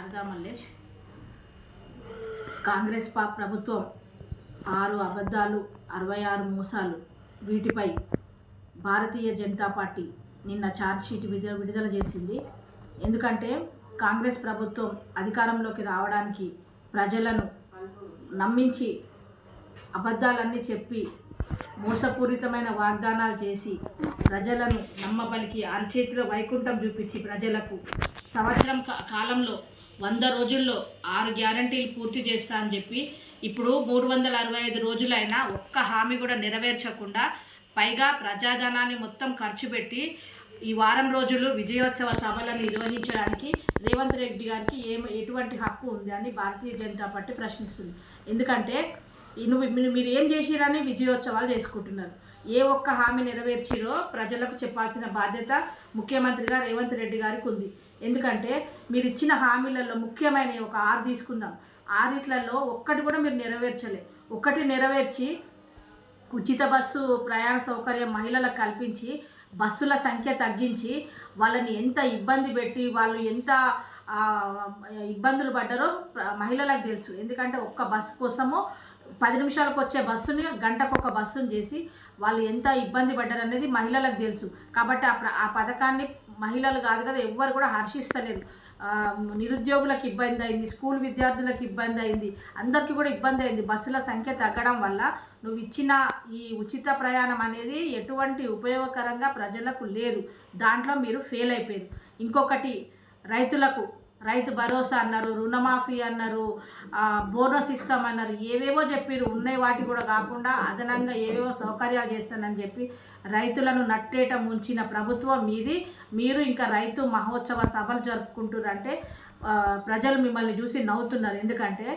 శారదా మల్లేష్. కాంగ్రెస్ ప్రభుత్వం 6 అబద్ధాలు 66 మోసాలు వీటిపై భారతీయ జనతా పార్టీ నిన్న ఛార్జ్షీట్ విడుదల చేసింది. ఎందుకంటే కాంగ్రెస్ ప్రభుత్వం అధికారంలోకి రావడానికి ప్రజలను నమ్మించి అబద్ధాలన్నీ చెప్పి మోసపూరితమైన వాగ్దానాలు చేసి ప్రజలను నమ్మబలికి అరచేతిలో వైకుంఠం చూపించి ప్రజలకు సంవత్సరం కాలంలో 100 రోజుల్లో 6 గ్యారంటీలు పూర్తి చేస్తా అని చెప్పి ఇప్పుడు 365 రోజులైనా ఒక్క హామీ కూడా నెరవేర్చకుండా పైగా ప్రజాధనాన్ని మొత్తం ఖర్చు పెట్టి ఈ వారం రోజులు విజయోత్సవ సభలను నిర్వహించడానికి రేవంత్ రెడ్డి గారికి ఎటువంటి హక్కు ఉంది అని భారతీయ జనతా పార్టీ ప్రశ్నిస్తుంది. ఎందుకంటే మీరు ఏం చేసిరని విజయోత్సవాలు చేసుకుంటున్నారు. ఏ ఒక్క హామీ నెరవేర్చిరో ప్రజలకు చెప్పాల్సిన బాధ్యత ముఖ్యమంత్రిగా రేవంత్ రెడ్డి గారికి ఉంది. ఎందుకంటే మీరు ఇచ్చిన హామీలలో ముఖ్యమైన ఒక 6 తీసుకుందాం. 6 ఒక్కటి కూడా మీరు నెరవేర్చలే. ఒకటి నెరవేర్చి ఉచిత బస్సు ప్రయాణ సౌకర్యం మహిళలకు కల్పించి బస్సుల సంఖ్య తగ్గించి వాళ్ళని ఎంత ఇబ్బంది పెట్టి వాళ్ళు ఎంత ఇబ్బందులు పడ్డారో మహిళలకు తెలుసు. ఎందుకంటే ఒక్క బస్సు కోసము 10 నిమిషాలకు వచ్చే బస్సుని గంటకు ఒక బస్సును చేసి వాళ్ళు ఎంత ఇబ్బంది పడ్డారు అనేది మహిళలకు తెలుసు. కాబట్టి ఆ పథకాన్ని మహిళలు కాదు కదా ఎవ్వరు కూడా హర్షిస్తలేరు. నిరుద్యోగులకు ఇబ్బంది అయింది, స్కూల్ విద్యార్థులకు ఇబ్బంది అయింది, అందరికీ కూడా ఇబ్బంది అయింది. బస్సుల సంఖ్య తగ్గడం వల్ల నువ్వు ఇచ్చిన ఈ ఉచిత ప్రయాణం అనేది ఎటువంటి ఉపయోగకరంగా ప్రజలకు లేదు. దాంట్లో మీరు ఫెయిల్ అయిపోయారు. ఇంకొకటి రైతులకు రైతు భరోసా అన్నారు, రుణమాఫీ అన్నారు, బోనస్ ఇస్తాం అన్నారు, ఏవేవో చెప్పారు. ఉన్నాయి వాటి కూడా కాకుండా అదనంగా ఏవేవో సౌకర్యాలు చేస్తానని చెప్పి రైతులను నట్టేట ముంచిన ప్రభుత్వం మీది. మీరు ఇంకా రైతు మహోత్సవ సభలు జరుపుకుంటున్నారంటే ప్రజలు మిమ్మల్ని చూసి నవ్వుతున్నారు. ఎందుకంటే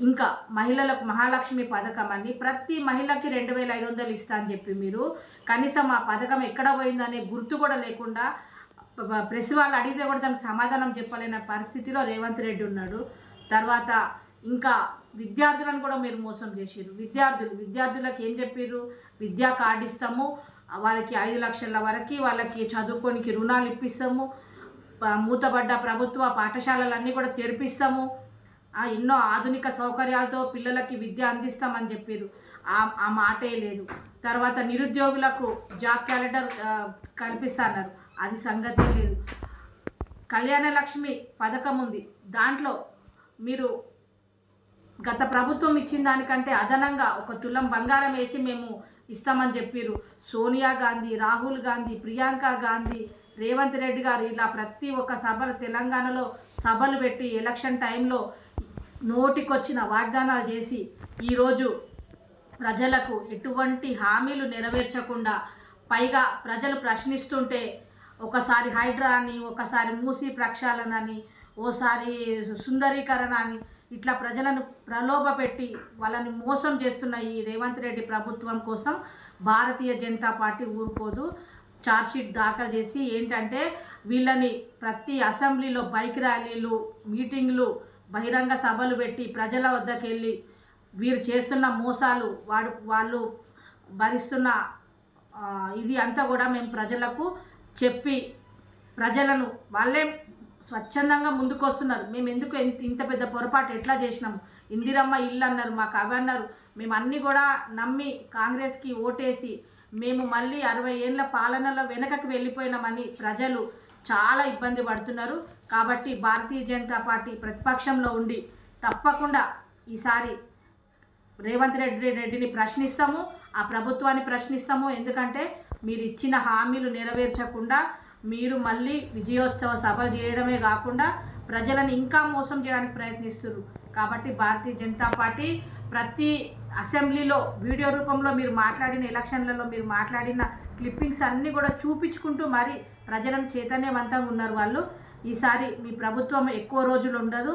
ఇంకా మహిళలకు మహాలక్ష్మి పథకం అని ప్రతి మహిళకి 2500 ఇస్తా అని చెప్పి మీరు కనీసం ఆ పథకం ఎక్కడ పోయిందనే గుర్తు కూడా లేకుండా ప్రెస్ వాళ్ళు అడిగితే కూడా దానికి సమాధానం చెప్పలేని పరిస్థితిలో రేవంత్ రెడ్డి ఉన్నాడు. తర్వాత ఇంకా విద్యార్థులను కూడా మీరు మోసం చేసారు. విద్యార్థులకు ఏం చెప్పారు? విద్యా కార్డు ఇస్తాము, వాళ్ళకి 5 లక్షల వరకు వాళ్ళకి చదువుకోనికి రుణాలు ఇప్పిస్తాము, మూతబడ్డ ప్రభుత్వ పాఠశాలలన్నీ కూడా తెరిపిస్తాము, ఎన్నో ఆధునిక సౌకర్యాలతో పిల్లలకి విద్య అందిస్తామని చెప్పారు. ఆ మాటే లేదు. తర్వాత నిరుద్యోగులకు జాబ్ క్యాలెండర్ కల్పిస్తున్నారు, అది సంగతే లేదు. కళ్యాణ లక్ష్మి పథకం ఉంది, దాంట్లో మీరు గత ప్రభుత్వం ఇచ్చిన దానికంటే అదనంగా 1 తులం బంగారం వేసి మేము ఇస్తామని చెప్పారు. సోనియా గాంధీ, రాహుల్ గాంధీ, ప్రియాంక గాంధీ, రేవంత్ రెడ్డి గారు ఇలా ప్రతి ఒక్క సభలు తెలంగాణలో సభలు పెట్టి ఎలక్షన్ టైంలో నోటికొచ్చిన వాగ్దానాలు చేసి ఈరోజు ప్రజలకు ఎటువంటి హామీలు నెరవేర్చకుండా పైగా ప్రజలు ప్రశ్నిస్తుంటే ఒకసారి హైడ్రా అని, ఒకసారి మూసి ప్రక్షాళన అని, ఓసారి సుందరీకరణ అని ఇట్లా ప్రజలను ప్రలోభపెట్టి వాళ్ళని మోసం చేస్తున్న ఈ రేవంత్ రెడ్డి ప్రభుత్వం కోసం భారతీయ జనతా పార్టీ ఊరుకోదు. ఛార్జ్షీట్ దాఖలు చేసి ఏంటంటే వీళ్ళని ప్రతి అసెంబ్లీలో బైక్ ర్యాలీలు, మీటింగ్లు, బహిరంగ సభలు పెట్టి ప్రజల వద్దకు వెళ్ళి వీరు చేస్తున్న మోసాలు వాళ్ళు భరిస్తున్న ఇది అంతా కూడా మేము ప్రజలకు చెప్పి ప్రజలను వాళ్ళే స్వచ్ఛందంగా ముందుకు వస్తున్నారు. మేము ఎందుకు ఇంత పెద్ద పొరపాటు ఎట్లా చేసినాము? ఇందిరమ్మ ఇల్లు అన్నారు, మాకు అవి అన్నారు. మేము అన్నీ కూడా నమ్మి కాంగ్రెస్కి ఓటేసి మేము మళ్ళీ 60 ఏళ్ళ పాలనలో వెనకకి వెళ్ళిపోయినామని ప్రజలు చాలా ఇబ్బంది పడుతున్నారు. కాబట్టి భారతీయ జనతా పార్టీ ప్రతిపక్షంలో ఉండి తప్పకుండా ఈసారి రేవంత్ రెడ్డిని ప్రశ్నిస్తాము, ఆ ప్రభుత్వాన్ని ప్రశ్నిస్తాము. ఎందుకంటే మీరు ఇచ్చిన హామీలు నెరవేర్చకుండా మీరు మళ్ళీ విజయోత్సవ సభలు చేయడమే కాకుండా ప్రజలను ఇంకా మోసం చేయడానికి ప్రయత్నిస్తున్నారు. కాబట్టి భారతీయ జనతా పార్టీ ప్రతి అసెంబ్లీలో వీడియో రూపంలో మీరు మాట్లాడిన ఎలక్షన్లలో మీరు మాట్లాడిన క్లిప్పింగ్స్ అన్నీ కూడా చూపించుకుంటూ మరి ప్రజలను చైతన్యవంతంగా ఉన్నారు వాళ్ళు. ఈసారి మీ ప్రభుత్వం ఎక్కువ రోజులు ఉండదు.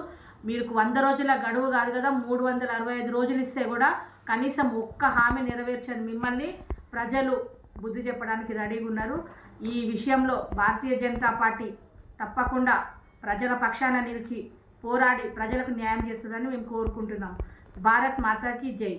మీకు 100 రోజుల గడువు కాదు కదా, 365 రోజులు ఇస్తే కూడా కనీసం ఒక్క హామీ నెరవేర్చని మిమ్మల్ని ప్రజలు బుద్ధి చెప్పడానికి రెడీగా ఉన్నారు. ఈ విషయంలో భారతీయ జనతా పార్టీ తప్పకుండా ప్రజల పక్షాన నిలిచి పోరాడి ప్రజలకు న్యాయం చేస్తుందని మేము కోరుకుంటున్నాం. భారత్ మాతాకి జై.